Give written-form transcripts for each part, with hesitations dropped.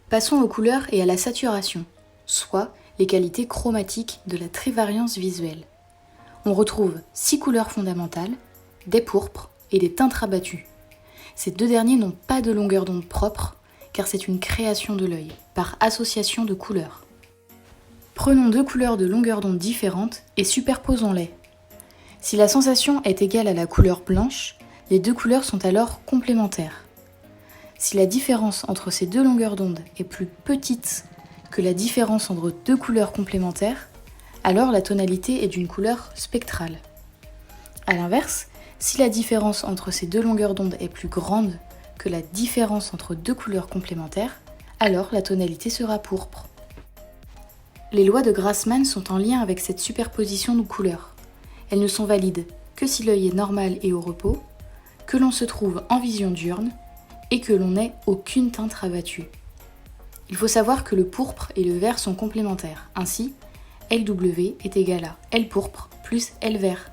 Passons aux couleurs et à la saturation, soit les qualités chromatiques de la trivariance visuelle. On retrouve 6 couleurs fondamentales, des pourpres et des teintes rabattues. Ces deux derniers n'ont pas de longueur d'onde propre, car c'est une création de l'œil, par association de couleurs. Prenons deux couleurs de longueur d'onde différentes et superposons-les. Si la sensation est égale à la couleur blanche, les deux couleurs sont alors complémentaires. Si la différence entre ces deux longueurs d'onde est plus petite que la différence entre deux couleurs complémentaires, alors la tonalité est d'une couleur spectrale. A l'inverse, si la différence entre ces deux longueurs d'onde est plus grande que la différence entre deux couleurs complémentaires, alors la tonalité sera pourpre. Les lois de Grassmann sont en lien avec cette superposition de couleurs. Elles ne sont valides que si l'œil est normal et au repos, que l'on se trouve en vision diurne et que l'on n'ait aucune teinte rabattue. Il faut savoir que le pourpre et le vert sont complémentaires. Ainsi, LW est égal à L pourpre plus L vert.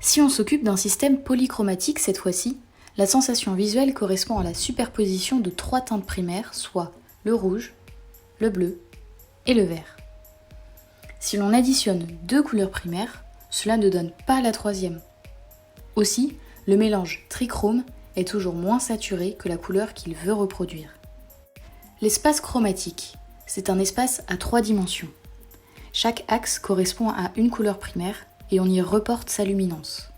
Si on s'occupe d'un système polychromatique cette fois-ci, la sensation visuelle correspond à la superposition de 3 teintes primaires, soit le rouge, le bleu et le vert. Si l'on additionne 2 couleurs primaires, cela ne donne pas la troisième. Aussi, le mélange trichrome est toujours moins saturé que la couleur qu'il veut reproduire. L'espace chromatique, c'est un espace à 3 dimensions. Chaque axe correspond à une couleur primaire et on y reporte sa luminance.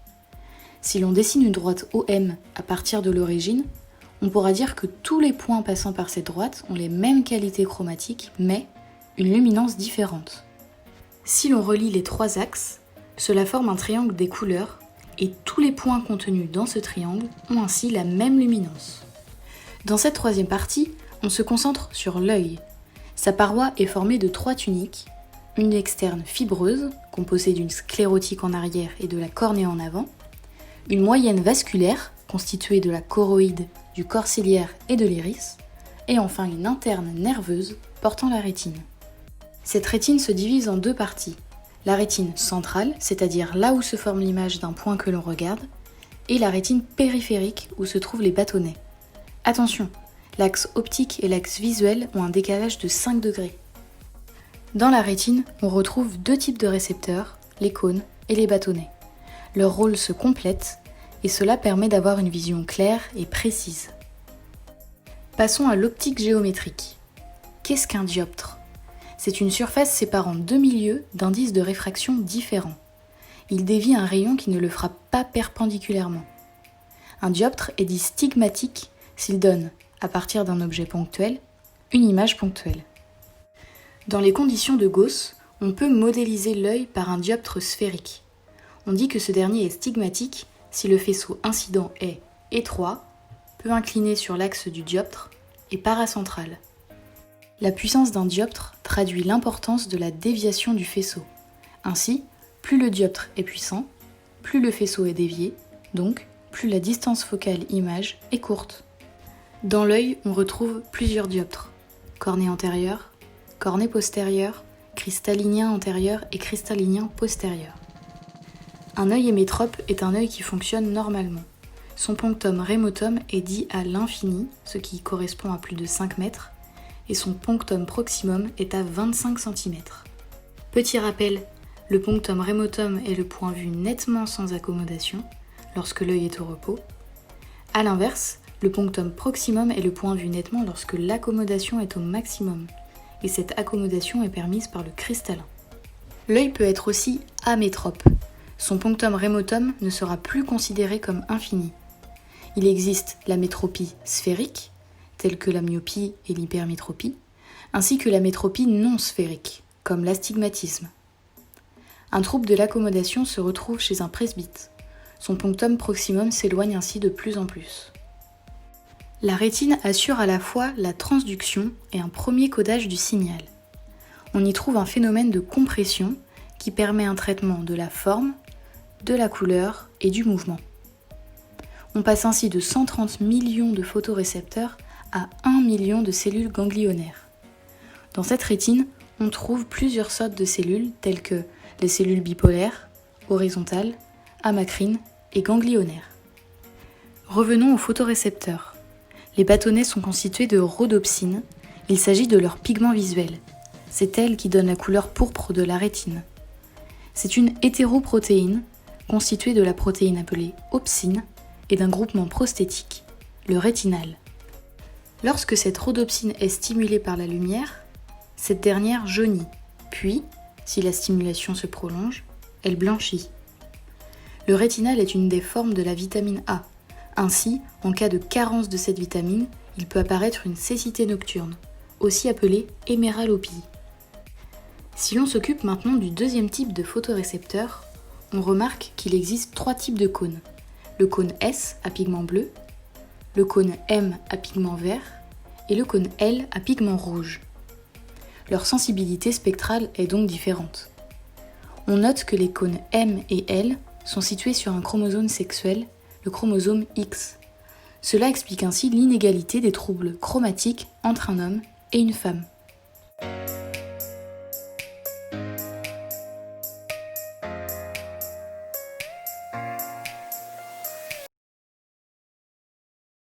Si l'on dessine une droite OM à partir de l'origine, on pourra dire que tous les points passant par cette droite ont les mêmes qualités chromatiques, mais une luminance différente. Si l'on relie les 3 axes, cela forme un triangle des couleurs et tous les points contenus dans ce triangle ont ainsi la même luminance. Dans cette troisième partie, on se concentre sur l'œil. Sa paroi est formée de 3 tuniques, une externe fibreuse, composée d'une sclérotique en arrière et de la cornée en avant, une moyenne vasculaire, constituée de la choroïde, du corps ciliaire et de l'iris, et enfin une interne nerveuse portant la rétine. Cette rétine se divise en 2 parties. La rétine centrale, c'est-à-dire là où se forme l'image d'un point que l'on regarde, et la rétine périphérique où se trouvent les bâtonnets. Attention, l'axe optique et l'axe visuel ont un décalage de 5 degrés. Dans la rétine, on retrouve 2 types de récepteurs, les cônes et les bâtonnets. Leur rôle se complète et cela permet d'avoir une vision claire et précise. Passons à l'optique géométrique. Qu'est-ce qu'un dioptre ? C'est une surface séparant 2 milieux d'indices de réfraction différents. Il dévie un rayon qui ne le frappe pas perpendiculairement. Un dioptre est dit stigmatique s'il donne, à partir d'un objet ponctuel, une image ponctuelle. Dans les conditions de Gauss, on peut modéliser l'œil par un dioptre sphérique. On dit que ce dernier est stigmatique si le faisceau incident est étroit, peu incliné sur l'axe du dioptre et paracentral. La puissance d'un dioptre traduit l'importance de la déviation du faisceau. Ainsi, plus le dioptre est puissant, plus le faisceau est dévié, donc plus la distance focale image est courte. Dans l'œil, on retrouve plusieurs dioptres, cornée antérieure, cornée postérieure, cristallinien antérieur et cristallinien postérieur. Un œil hémétrope est un œil qui fonctionne normalement. Son punctum remotum est dit à l'infini, ce qui correspond à plus de 5 mètres, et son punctum proximum est à 25 cm. Petit rappel, le punctum remotum est le point vu nettement sans accommodation, lorsque l'œil est au repos. A l'inverse, le punctum proximum est le point vu nettement lorsque l'accommodation est au maximum, et cette accommodation est permise par le cristallin. L'œil peut être aussi amétrope. Son punctum remotum ne sera plus considéré comme infini. Il existe la métropie sphérique, telle que la myopie et l'hypermétropie, ainsi que la métropie non sphérique, comme l'astigmatisme. Un trouble de l'accommodation se retrouve chez un presbyte. Son punctum proximum s'éloigne ainsi de plus en plus. La rétine assure à la fois la transduction et un premier codage du signal. On y trouve un phénomène de compression qui permet un traitement de la forme, de la couleur et du mouvement. On passe ainsi de 130 millions de photorécepteurs à 1 million de cellules ganglionnaires. Dans cette rétine, on trouve plusieurs sortes de cellules telles que les cellules bipolaires, horizontales, amacrines et ganglionnaires. Revenons aux photorécepteurs. Les bâtonnets sont constitués de rhodopsine. Il s'agit de leur pigment visuel. C'est elle qui donne la couleur pourpre de la rétine. C'est une hétéroprotéine constituée de la protéine appelée opsine et d'un groupement prosthétique, le rétinal. Lorsque cette rhodopsine est stimulée par la lumière, cette dernière jaunit, puis, si la stimulation se prolonge, elle blanchit. Le rétinal est une des formes de la vitamine A. Ainsi, en cas de carence de cette vitamine, il peut apparaître une cécité nocturne, aussi appelée héméralopie. Si l'on s'occupe maintenant du deuxième type de photorécepteur, on remarque qu'il existe 3 types de cônes. Le cône S à pigment bleu, le cône M à pigment vert et le cône L à pigment rouge. Leur sensibilité spectrale est donc différente. On note que les cônes M et L sont situés sur un chromosome sexuel, le chromosome X. Cela explique ainsi l'inégalité des troubles chromatiques entre un homme et une femme.